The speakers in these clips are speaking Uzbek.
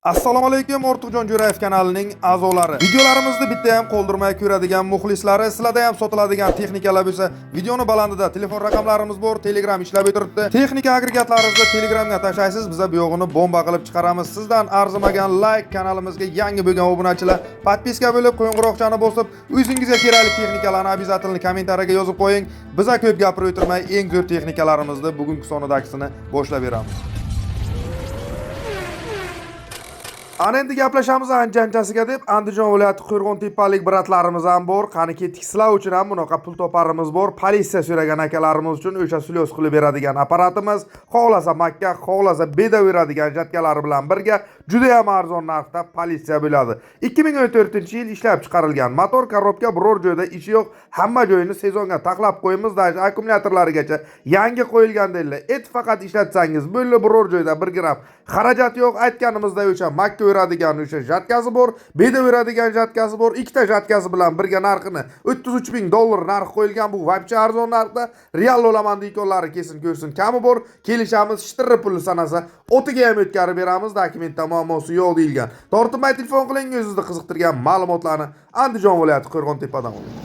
Assalomu alaykum, Ortiqjon Jo'rayev kanalining a'zolari. Videolarimizni bitta ham qoldirmay ko'radigan muxlislari, sizlarda ham sotiladigan texnikalar bo'lsa, videoni balandida telefon raqamlarimiz bor, Telegram ishlab o'tiribdi. Texnika agregatlaringizni Telegramga tashlaysiz, biz bu yog'ini bomba qilib chiqaramiz. Sizdan arzimagan like, kanalimizga yangi bo'lgan obunachilar podpiska bo'lib, qo'ng'iroqchani bosib, o'zingizga kerakli texnikalarni обязательно kommentariyaga yozib qo'ying. Biz ko'p gapirib o'tirmay, eng zo'r texnikalarimizni bugungi sonidagini boshlab beramiz. Ana endi gaplashamiz ancha-anchasiga deb Andijon viloyati Qo'rg'on-tepalik bratlarimiz ham bor. Qani ketdik, sizlar uchun ham bunaqa pul toparimiz bor. Politsiya so'ragan akalarimiz uchun o'sha sulyos qilib beradigan apparatimiz, xohlasa makka, xohlasa beda beradigan jatkalari bilan birga juda ham arzon narxda politsiya bo'ladi. 2014-yil ishlab chiqarilgan. Motor korobka biror joyda ishi yo'q. Hamma joyini sezonga taxlab qo'yamiz, даже akkumulyatorlarigacha yangi qo'yilgan deydilar. Faqat ishlatsangiz bo'ldi, biror joyda 1 gram xarajat yo'q. Aytganimizda o'sha makka veradigan o'sha jatkasi bor, beda veradigan jatkasi bor. Ikkita jatkasi bilan birga narxini $33,000 narx qo'yilgan. Bu vaqtcha arzon narxda. Real olaman dekonlari kesin ko'rsin, kami bor. Kelishamiz, shtirri pulni sanasa, o'tiga ham o'tkazib beramiz, dokumentda muammosi yo'q deyilgan. Tortinmay telefon qiling, o'zingizni qiziqtirgan ma'lumotlarni Andijon viloyati Qo'rg'on-tepadan oling.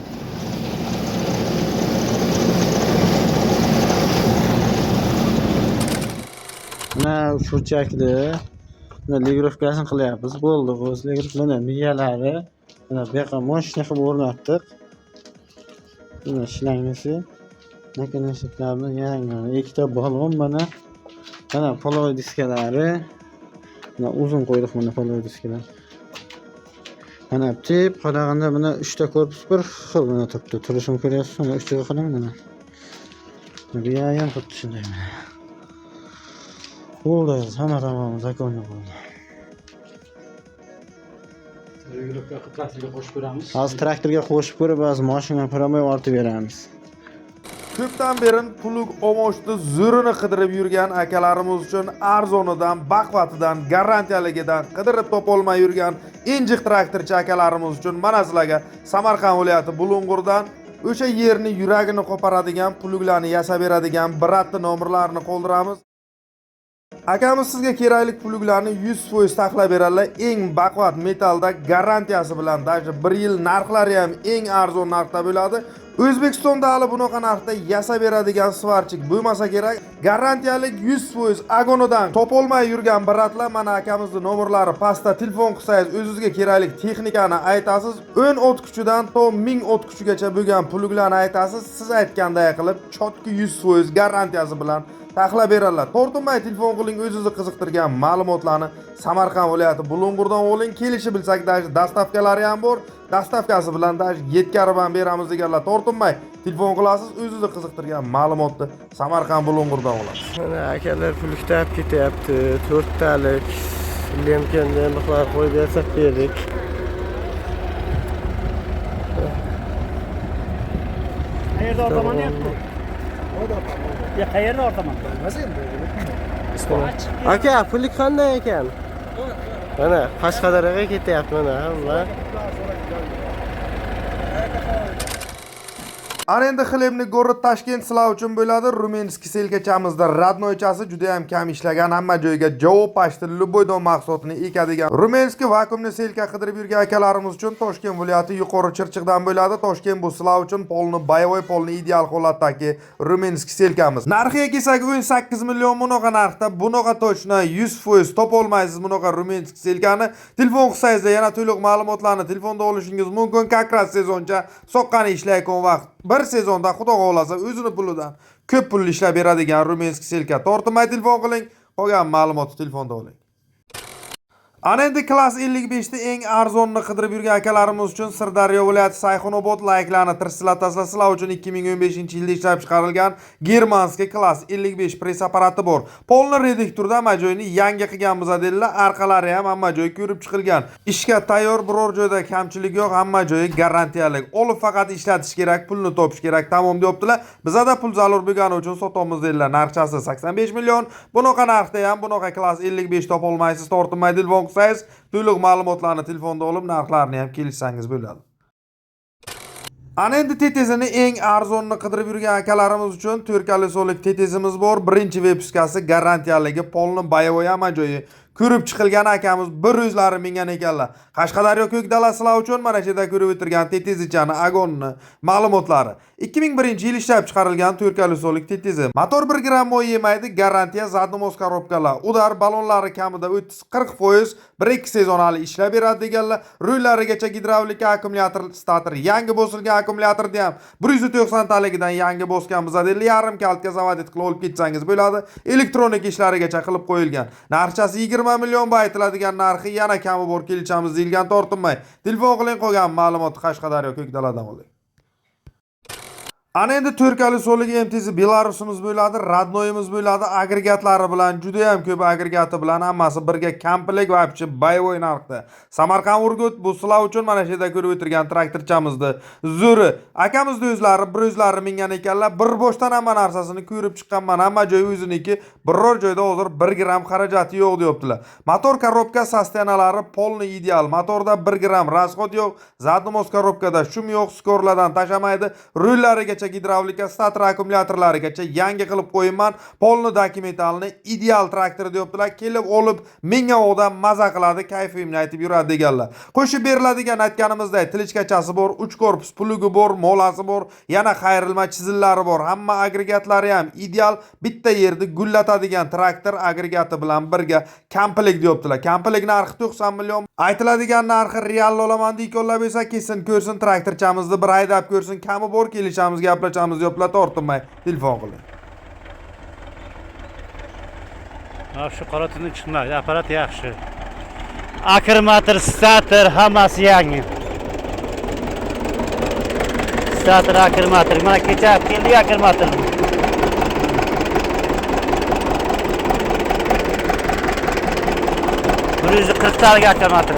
Mana shurchakli ligrovkasini qilyapmiz. Bo'ldi, o'z ligrovkani miyalari mana bu yoqqa moshina qilib o'rnatdik. Mana shlangishi, makinashlarni yangi, ikkita balon mana poloy diskalari. Mana uzun qo'ydik mana poloy diskalar. Mana tip qaraganda mana 3 ta korpus bir xil mana turibdi. Turishim ko'ryapsiz, mana 3 ga qarang mana. Bu ham xuddi shunday mana. Bo'ldi, hamma tamom zakonni bo'ldi. Traktorga qo'shib beramiz. Hozir traktorga qo'shib ko'rib, hozir mashina promoy ortib beramiz. Ko'pdan beri puluk omoshni zo'rini qidirib yurgan akalarimiz uchun arzonidan, baquvvatidan, garantiyaligidan qidirib topolmay yurgan injiq traktorchi akalarimiz uchun mana sizlarga Samarqand viloyati Bulung'urdan o'sha yerni yuragini qo'paradigan puluklarni yasab beradigan biratni nomerlarini qoldiramiz. Akamiz sizga kerakli puluklarni 100% taxlab beradilar. Eng baquvvat metalda garantiyasi bilan, даже 1 yil narxlari ham eng arzon narxda bo'ladi. O'zbekistonda hali bunaqa narxda yasab beradigan svarchik bo'lmasa kerak. Garantiyalik 100% agonidan topolmay yurgan biratlar mana akamizning nomerlari pastda telefon qilsangiz, o'zingizga kerakli texnikani aytasiz. 10 ot kuchidan to 1000 ot kuchigacha bo'lgan puluklarni aytasiz. Siz aytganday qilib chotki 100% garantiyasi bilan taxlab beradilar. Tortinmay telefon qiling, o'zingizni qiziqtirgan ma'lumotlarni Samarqand viloyati Bulung'urdan oling. Kelishi bilsak, даже dastavkalari ham bor. Dastavkasi bilan даже yetkazib ham beramiz deganlar. Tortinmay telefon qilasiz, o'zingizni qiziqtirgan ma'lumotni Samarqand Bulung'urdan olasiz. Mana akalar pulkda olib ketyapti. 4 talik lemkanda mixlar qo'yib bersak berdik. Qayerda ortaman yapti? Ya qayerda ortaman? Bilmas endi. Aka, pullik qanday ekan? Mana Qashqadaryoga ketyapti mana hamma. Ana endi xilebni go'rib Toshkent sizlar uchun bo'ladi. Rumenskiy selkachamizda radnoychasi juda ham kam ishlagan, hamma joyga javob pashti Luboydon mahsulotini ekadigan Rumenskiy vakuumli selka qidirib yurgan akalarimiz uchun Toshkent viloyati Yuqori Chirchiqdan bo'ladi. Toshkent bu sizlar uchun polni boyovoy polni ideal holatdagi Rumenskiy selkamiz. Narxiga kelsak 18 million bunaqa narxda, bunaqa to'shna 100% topolmaysiz bunaqa Rumenskiy selkani. Telefon qilsangiz yana to'liq ma'lumotlarni telefonda olishingiz mumkin. Kakras sezoncha soqqani ishlayotgan vaqt bir sezonda xudo xohlasa o'zini pulidan ko'p pul ishlab beradigan Rumenskiy selka. Tortinmay telefon qiling, qolgan ma'lumotni telefonda oling. Ana endi klass 55 da eng arzonni qidirib yurgan akalarimiz uchun Sirdaryo viloyati Sayxunobod layklarni tirsilab sizlar uchun 2015-yilda ishlab chiqarilgan germanskiy klass 55 press apparati bor. Polni reduktorda hamma joyni yangi qilganmiz dedilar. Arqalari ham hamma joy ko'rib chiqilgan. Ishga tayyor, biror joyda kamchilik yo'q, hamma joyi garantiyalik. Olib faqat ishlatish kerak, pulni topish kerak, tamom deyaptilar. Bizda pul zarur bo'lgani uchun sotamiz dedilar. Narxchasi 85 million. Bunaqa narxda ham bunaqa klass 55 topolmaysiz. Tortinmay telefon qilsangiz, to'liq ma'lumotlarni telefonda olib, narxlarini ham kelishsangiz bo'ladi. Ana endi tetezini eng arzonni qidirib yurgan akalarimiz uchun 4 kolesalik tetezimiz bor. Birinchi vepiskasi garantiyaligi, polni boyovoy hamma joyi ko'rib chiqilgan akamiz bir o'zlari mingan ekanlar. Qashqadaryo Ko'kdala sizlar uchun mana shu yerda ko'rib o'tirgan Tetizichani agonni ma'lumotlari. 2001-yil ishlab chiqarilgan 4 kolesoli Tetizi. Motor 1 gram moy yemaydi, garantiya zadnomos korobkalar. Udar balonlari kamida 30-40% 1-2 sezonali ishlab beradi deganlar. Rullarigacha gidravlika akkumulyator stator, yangi bosilgan akkumulyatorni ham 190 taligidan yangi bosganmiz deydi. Yarim kaltga zavod qilib olib ketsangiz bo'ladi. Elektronik ishlarigacha qilib qo'yilgan. Narxchasi 20 million baytiladigan narxi yana kami bor kelishamiz deyilgan tortinmay. Telefon qiling qolgan ma'lumotni Qashqadaryo Ko'kdaladan oling. Ana endi 4 kolesoli MTZ Belarusimiz bo'ladi, Radnoyimiz bo'ladi, agregatlari bilan juda ham ko'p agregati bilan hammasi birga komplekt va apchi boyovoy narxda. Samarqand Urgut bu sizlar uchun mana shu yerda ko'rib o'tirgan traktorchamizni zo'ri. Akamizni o'zlari mingan ekanlar. Bir boshdan hamma narsasini ko'rib chiqqanman. Hamma joy o'ziniki. Biror joyda hozir 1 gram xarajati yo'q deyaptilar. Motor korobka sostenalari polni ideal. Motorda 1 gram rasxod yo'q. Zadnomos korobkada shum yo'q, skorlardan tashamaydi. Rullariga gidravlika stator akkumulyatorlarigacha yangi qilib qo'yman. Polni dokumentalni ideal traktor deyaptilar. Kelib olib menga odam maza qiladi, kayfimni aytib yuradi deganlar. Qo'shib beriladigan aytganimizdek tilichkachasi bor, 3 korpus plugi bor, molasi bor, yana qayrilma chizillari bor. Hamma agregatlari ham ideal, bitta yerda gullatadigan traktor agregati bilan birga komplekt deyaptilar. Komplekt narxi 90 million. Aytiladigan narxi real olaman deykonlar bo'lsa, kesin ko'rsin traktorchamizni bir haydab ko'rsin, kami bor kelishamiz gaplashamiz yo'qlar tortinmay telefon qiling. Shu qora tunni chiqmaydi, apparat yaxshi. Akkumulyator, stator hammasi yangi. Stator, akkumulyator, mana kecha keldi akkumulyator. Burası 40 tane akkumulyator.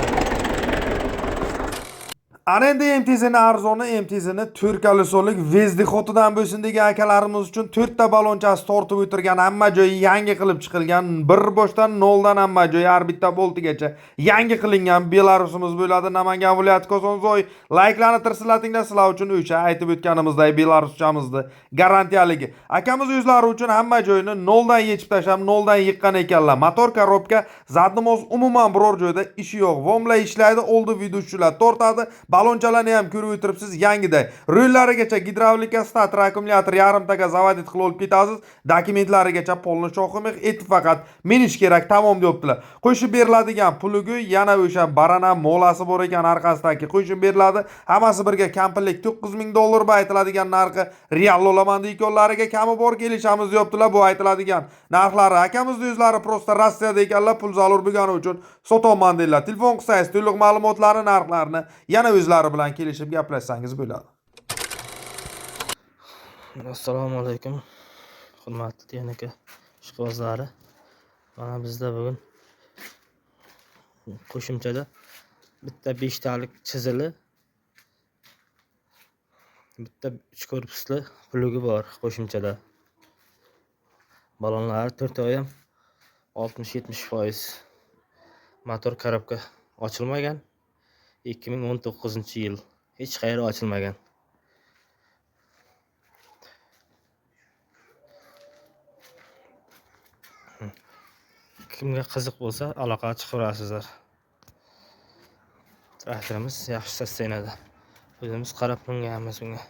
Ana endi MTZ'ni arzoni, MTZ'ni 4 kolesolilik Vezdixotidan bo'lsin degan akalarimiz uchun 4 ta balonchasi tortib o'tirgan, hamma joyi yangi qilib chiqilgan, bir boshdan noldan hamma joyi har bitta boltigacha yangi qilingan Belarusimiz bo'ladi. Namangan viloyati Kosonsoy. Layklarni tirsilatinglar sizlar uchun o'sha aytib o'tganimizdek Belaruschamizni garantiyaligi. Akamiz o'zlari uchun hamma joyini noldan yechib tashlab, noldan yiqqan ekanlar. Motor korobka, zadnomos umuman biror joyda ishi yo'q. Vomla ishlaydi, oldi viduschilar tortadi. Balonchalarni ham ko'rib o'tiribsiz yangiday. Rullarigacha gidravlika stator akkumulyator yarimtaga zavod qilib olib ketasiz. Dokumentlarigacha polni shohimix etib faqat minish kerak, tamom deyaptilar. Qo'shib beriladigan pulugi yana o'sha barana molasi bor ekan orqasidagi qo'shib beriladi. Hammasi birga komplekt 9000 dollar aytiladigan narxi real olaman deykonlariga kami bor kelishamiz deyaptilar. Bu aytiladigan narxlari akamizning o'zlari prosta Rossiyada ekanlar, pul zarur bo'lgani uchun sotaman deydilar. Telefon qilsangiz to'liq ma'lumotlarni, narxlarini yana o'zlari bilan kelishib gaplashsangiz bo'ladi. Assalomu alaykum. Hurmatli texnika ishqibozlari. Mana bizda bugun qo'shimchada bitta 5 talik chizili, bitta 3 korpusli plugi bor qo'shimchada. Balonlar 4 oy ham 60-70%. Motor korobka ochilmagan. 2019-yil hech qayeri ochilmagan. Kimga qiziq bo'lsa aloqa chiqarasizlar. Traktorimiz yaxshi saslanadi. O'zimiz qarab minganmiz bunga.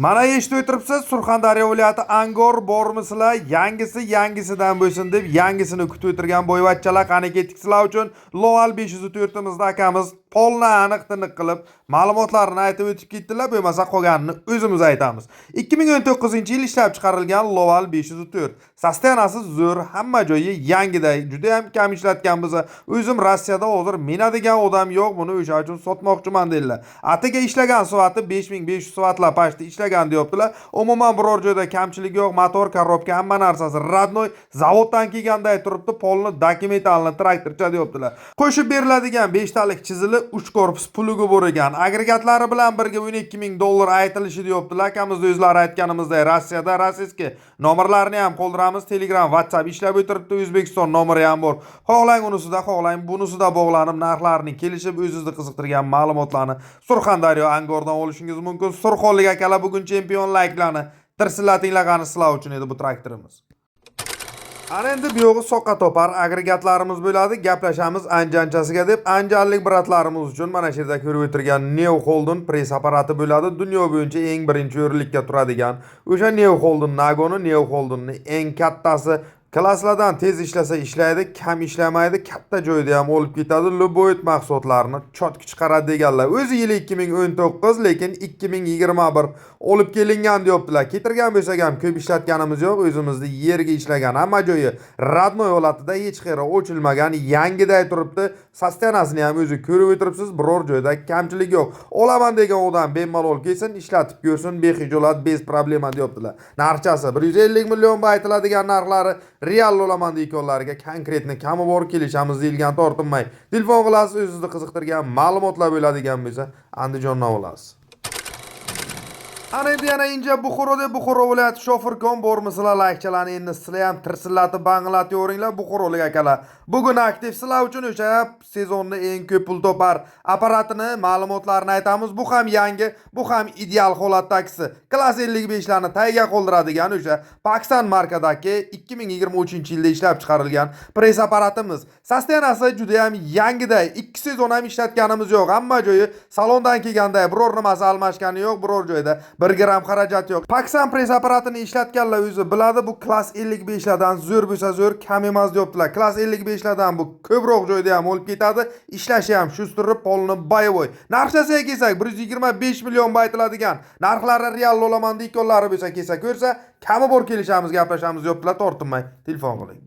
Mana eshitib o'tiribsiz, Surxondaryo viloyati Angor bormisizlar? Yangisidan bo'lsin deb yangisini kutib o'tirgan boyvachchalar qani ketdik sizlar uchun. Loval 504 imizda akamiz polni aniq tiniq qilib ma'lumotlarini aytib o'tib ketdilar, bo'lmasa qolganini o'zimiz aytamiz. 2019-yil ishlab chiqarilgan Loval 504. Sostenasi zo'r, hamma joyi yangiday, juda ham kam ishlatgan biz. O'zim Rossiyada hozir minadigan odam yo'q, buni o'sha uchun sotmoqchiman dedilar. Atiga ishlagan soati 5500 soatlar pashti ishlagan deyaptilar. Umuman biror joyda kamchilik yo'q, motor, korobka hamma narsasi radnoy, zavoddan kelganday turibdi, polni dokumentalni traktorcha deyaptilar. Qo'shib beriladigan 5 talik chizili 3 korpus plugi bor ekan. Agregatlari bilan birga 12000 dollar aytilishi deyaptilar. Akamiz o'zlari aytganimizdek Rossiyada rossiyski nomerlarini ham qoldiramiz. Telegram, WhatsApp ishlab o'tiribdi. O'zbekiston nomeri ham bor. Xohlang unisida, xohlang bunisida bog'lanib narxlarini kelishib o'zingizni qiziqtirgan ma'lumotlarni Surxondaryo Angordan olishingiz mumkin. Surxonlik akalar bugun chempion layklarni tirsilatinglar qani sizlar uchun edi bu traktorimiz. Ana endi bu yog'i soqqa topar agregatlarimiz bo'ladi. Gaplashamiz anjanchasiga deb anjanlik bratlarimiz uchun mana shu yerda ko'rib o'tirgan Neo Holden press apparati bo'ladi. Dunyo bo'yicha eng birinchi o'rinlikda turadigan o'sha Neo Holden Nagoni, Neo Holdenni eng kattasi. Klasslardan tez ishlasa ishlaydi, kam ishlamaydi, katta joyda ham olib ketadi. Luboyt mahsulotlarini chotki chiqaradi deganlar. O'zi yili 2019, lekin 2021 olib kelingan deyaptilar. Ketirgan bo'lsak ham ko'p ishlatganimiz yo'q, o'zimizni yerga ishlagan. Hamma joyi radnoy holatida hech qayerda o'chilmagan, yangiday turibdi. Sostenasini ham o'zi ko'rib o'tiribsiz, biror joyda kamchilik yo'q. Olaman degan odam bemalol kelsin, ishlatib ko'rsin, bexijolat, bez problema deyaptilar. Narxchasi 150 million aytiladigan narxlari real olaman deykonlarga konkretni kami bor kelishamiz deyilgan tortinmay. Telefon qilasiz, o'zingizni qiziqtirgan ma'lumotlar bo'ladigan bo'lsa, Andijondan olasiz. Ana endi yana inja Buxoro viloyati shofirkon bormisizlar, laykchalarni endi sizlar ham tirsillatib banglatib yoringlar buxorolik akalar. Bugun aktiv sizlar uchun o'sha sezonni eng ko'p pul topar apparatini ma'lumotlarini aytamiz. Bu ham yangi, bu ham ideal holatdagisi. Klass 55 larni tayga qoldiradigan o'sha Pakistan markadagi 2023-yilda ishlab chiqarilgan press apparatimiz. Sostenasi juda ham yangiday. 2 sezon ham ishlatganimiz yo'q. Hamma joyi salondan kelganda biror nimasi almashgani yo'q, biror joyda 1 gram xarajat yo'q. Pakistan press apparatini ishlatganlar o'zi biladi, bu klass 55 lardan zo'r bo'lsa zo'r, kam emas deyaptilar. Klass 55 lardan bu ko'proq joyda ham olib ketadi. Ishlashi ham shustirib, polni boyovoy. Narxchasiga kelsak 125 million aytiladigan. Narxlari real olaman deykonlari bo'lsa kelsa ko'rsa, kami bor kelishamiz, gaplashamiz deyaptilar, tortinmay telefon qiling.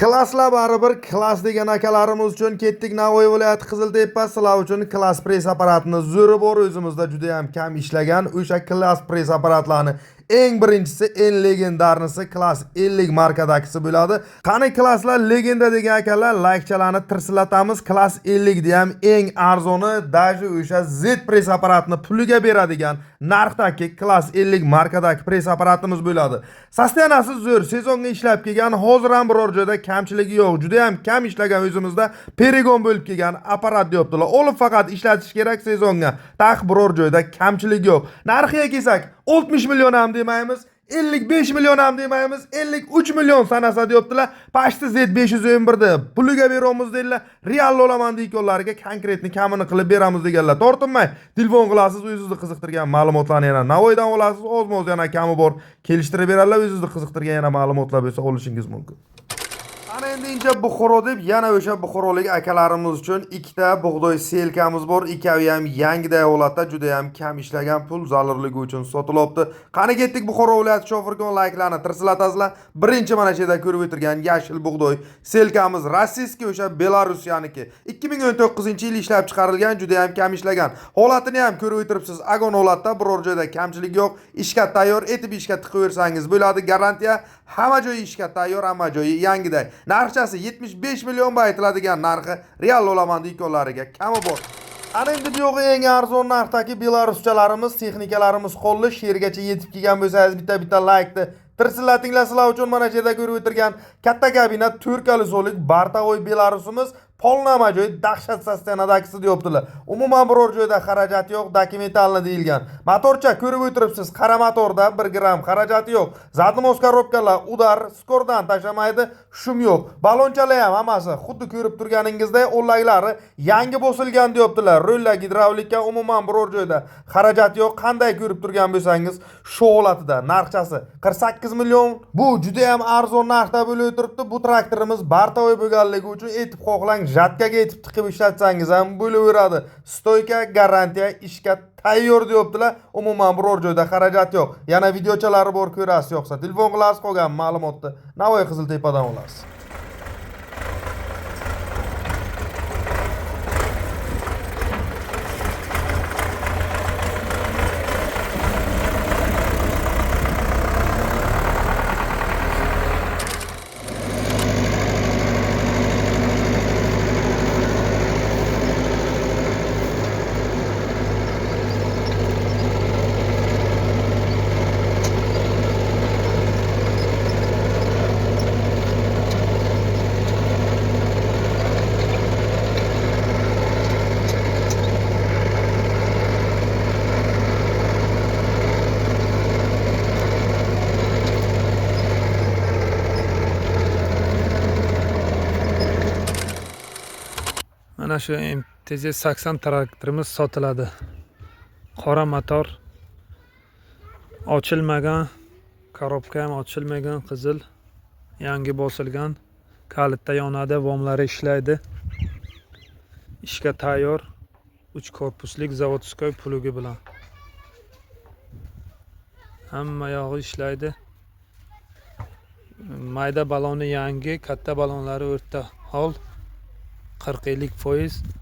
Klasslar baribir klass degan akalarimiz uchun ketdik. Navoiy viloyati Qiziltepa sizlar uchun klass press apparatini zo'ri bor, o'zimizda juda ham kam ishlagan o'sha klass press apparatlarni eng birinchisi, eng legendarnisi klass 50 markadagisi bo'ladi. Qani klasslar legenda degan akalar, laykchalarni tirsillatamiz. Klass 50 da ham eng arzoni, даже o'sha Z press apparatini puliga beradigan narxdagi klass 50 markadagi press apparatimiz bo'ladi. Sostenasi zo'r, sezonga ishlab kelgan, hozir ham biror joyda kamchiligi yo'q. Juda ham kam ishlagan o'zimizda perigon bo'lib kelgan apparat deyaptilar. Olib faqat ishlatish kerak sezonga. Taq biror joyda kamchilik yo'q. Narxiga kelsak 60 million ham demaymiz, 55 million ham demaymiz, 53 million sanasa deyaptilar. Pashti Z511 da puliga beramiz deydilar. Real olaman deykonlarga konkretni kamini qilib beramiz deganlar. Tortinmay telefon qilasiz, o'zingizni qiziqtirgan ma'lumotlarni yana Navoiydan olasiz, o'z-o'z yana kami bor kelishtirib beradilar. O'zingizni qiziqtirgan yana ma'lumotlar bo'lsa olishingiz mumkin. Ana endi inja Buxoro deb yana o'sha buxorolik akalarimiz uchun ikkita bug'doy selkamiz bor. Ikkovi ham yangiday holatda, juda ham kam ishlagan, pul zarurligi uchun sotilibdi. Qani ketdik Buxoro viloyati shofirkon layklarini tirsilatasizlar. Birinchi mana shu yerda ko'rib o'tirgan yashil bug'doy selkamiz rossiyskiy o'sha Belarusyaniki. 2019-yil ishlab chiqarilgan, juda ham kam ishlagan. Holatini ham ko'rib o'tiribsiz. Agon holatda, biror joyda kamchilik yo'q. Ishga tayyor etib ishga tiqaversangiz bo'ladi. Garantiya hamma joyi ishga tayyor, hamma joyi yangiday. Narxchasi 75 million aytiladigan narxi real olaman deykonlariga kami bor. Ana endi bu yo'g'i eng arzon narxdagi belaruschalarimiz, texnikalarimiz qo'lli shergacha yetib kelgan bo'lsangiz bitta laykni tirsillatinglar. Sizlar uchun mana shu yerda ko'rib o'tirgan katta kabina 4 kolisolik Bartavoy Belarusimiz polnama joy dahshat sostenadagisi deyaptilar. Umuman biror joyda xarajat yo'q, dokumentalni deyilgan. Motorcha ko'rib o'tiribsiz, qara motorda 1 gram xarajati yo'q. Zadnos korobkalar udar skordan tashamaydi, shum yo'q. Balonchalar ham hammasi xuddi ko'rib turganingizday o'laklari yangi bosilgan deyaptilar. Roller gidravlika umuman biror joyda xarajat yo'q. Qanday ko'rib turgan bo'lsangiz, shu holatida narxchasi 48 million. Bu juda ham arzon narxda bo'lib o'tiribdi. Bu traktorimiz Bartavoy bo'lganligi uchun etib xohlang jatkaga etib tiqib ishlatsangiz ham bo'laveradi. Stoyka, garantiya, ishga tayyor deyaptilar. Umuman biror joyda xarajat yo'q. Yana videochalari bor, ko'rasiz, yo'qsa telefon qilasiz, qolgan ma'lumotni Navoiy Qiziltepadan olasiz. Mana shu MTZ 80 traktorimiz sotiladi. Qora motor, ochilmagan, korobka ham ochilmagan, qizil, yangi bosilgan, kalitda yonadi, vomlari ishlaydi. Ishga tayyor, 3 korpuslik zavodskoy plugi bilan. Hamma yog'i ishlaydi. Mayda baloni yangi, katta balonlari o'rta hol, 40-50%.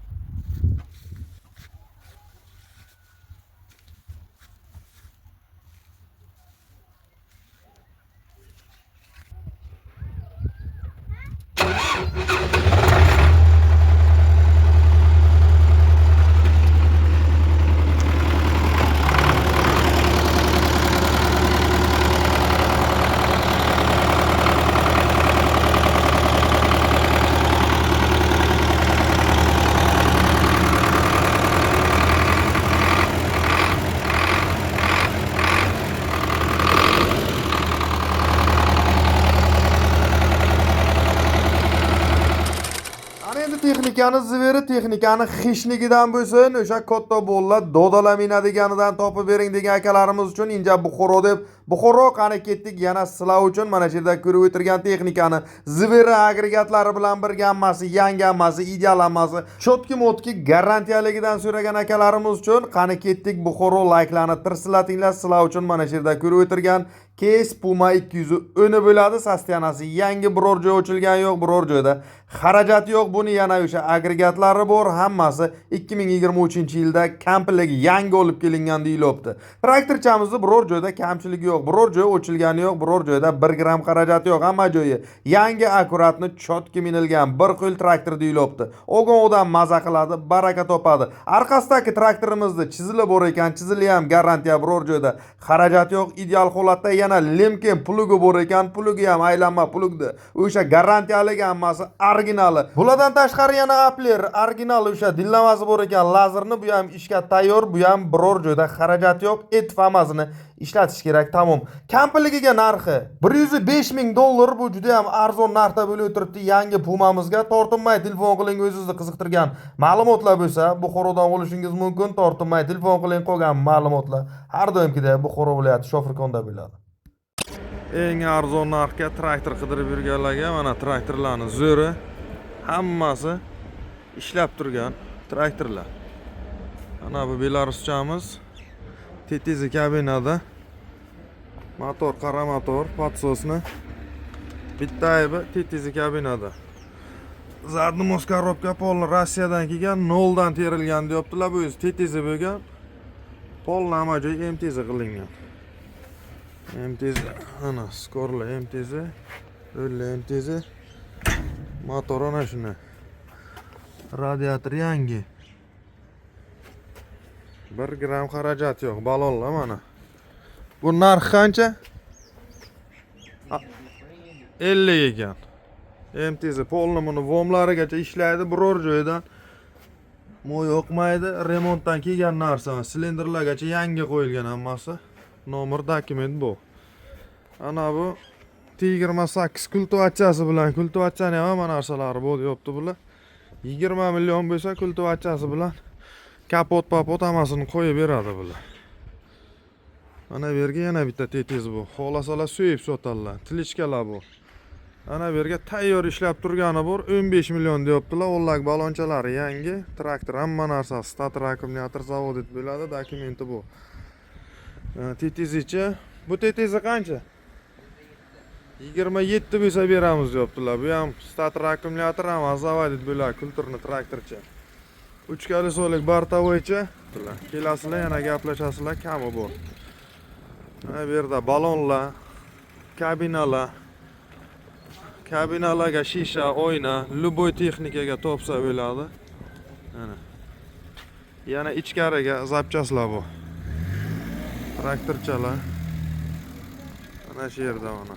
Texnikani ziveri, texnikani xishnigidan bo'lsin, o'sha katta bo'llar dodalaminadiganidan topib bering degan akalarimiz uchun inja Buxoro deb Buxoro qani ketdik yana sizlar uchun mana shu yerda ko'rib o'tirgan texnikani ziveri agregatlari bilan birga hammasi yangi, hammasi ideal, hammasi chotki motki garantiyaligidan so'ragan akalarimiz uchun qani ketdik Buxoro layklarni tirsilatinglar sizlar uchun mana shu yerda ko'rib o'tirgan Case Puma 200 o'ni bo'ladi, sostiyanasi yangi, biror joy ochilgan yo'q, biror joyda xarajat yo'q. Buni yana o'sha agregatlari bor, hammasi 2023-yilda kampligi yangi olib kelingan deyilyapti. Traktorchamizni biror joyda kamchiligi yo'q, biror joy ochilgani yo'q, biror joyda 1 gram xarajat yo'q, hamma joyi yangi, akkuratni chotki minilgan bir qo'l traktor deyilyapti. O'g'on odam maza qiladi, baraka topadi. Orqasidagi traktorimizni chizilib bor ekan, chizili ham garantiya, biror joyda xarajat yo'q, ideal holatda yana lemken plugi bor ekan, plugi ham aylanma plugdi. O'sha garantiyaligi hammasi originali. Bulardan tashqari yana Appler original o'sha dillamasi bor ekan, lazerni bu ham ishga tayyor, bu ham biror joyda xarajat yo'q, etfamasini ishlatish kerak, tamom. Kampligiga narxi $105,000, bu juda ham arzon narxda bo'lib o'tiribdi. Yangi Pumamizga tortinmay telefon qiling, o'zingizni qiziqtirgan ma'lumotlar bo'lsa, Buxorodan olishingiz mumkin. Tortinmay telefon qiling, qolgan ma'lumotlar har doimgidek Buxoro viloyati Shofirkonda bo'ladi. Eng arzon narxga traktor qidirib yurganlarga mana traktorlarning zo'ri, hammasi ishlab turgan traktorlar. Mana bu Belaruschamiz TTZ kabinada motor, qara motor, podsosni bitta aybi TTZ kabinada. Zadni moskarovka polni Rossiyadan kelgan, noldan terilgan deyaptilar. Bu o'zi TTZ bo'lgan. Polni hamma joy MTZ qilingan. MTZ, ana skorla MTZ, rulli MTZ, motor ana shuni. Radiator yangi. 1 gram xarajat yo'q, balonlar mana. Bu narx qancha? 50 ekan. MTZ polni buni vomlarigacha ishlaydi, biror joydan mo'y yo'qmaydi, remontdan kelgan narsa, silindrlargacha yangi qo'yilgan hammasi. Nomer dokument bu. Ana bu T28 kultivatsiyasi bilan, kultivatsiyani ham hamma narsalari bu deyapti bular. 20 million bo'lsa kultivatsiyasi bilan kapot, papot hammasini qo'yib beradi bular. Ana bu yerga yana bitta TTZ bu. Xolasalar so'yib sotadilar. Tilichkalar bu. Ana bu yerga tayyor ishlab turgani bor, 15 million deyaptilar. O'nlak balonchalari yangi, traktor hamma narsasi, stator akkumulyator zavod deb bo'ladi, dokumenti bu. TTZ-chi. Bu TTZ qancha? 27 bo'lsa beramiz deyaptilar. Bu ham stator akkumulyator ham zavod deb bo'ladi, kulturni traktorcha. 3 kolisolik bartavoycha. Kelasizlar yana gaplashasizlar, kami bor. Mana bu yerda balonlar, kabinalar, kabinalarga shisha, oyna, любой texnikaga topsa bo'ladi. Mana. Yana ichkariga zapchaslar bu. Traktorchalar. Ana shu yerda mana.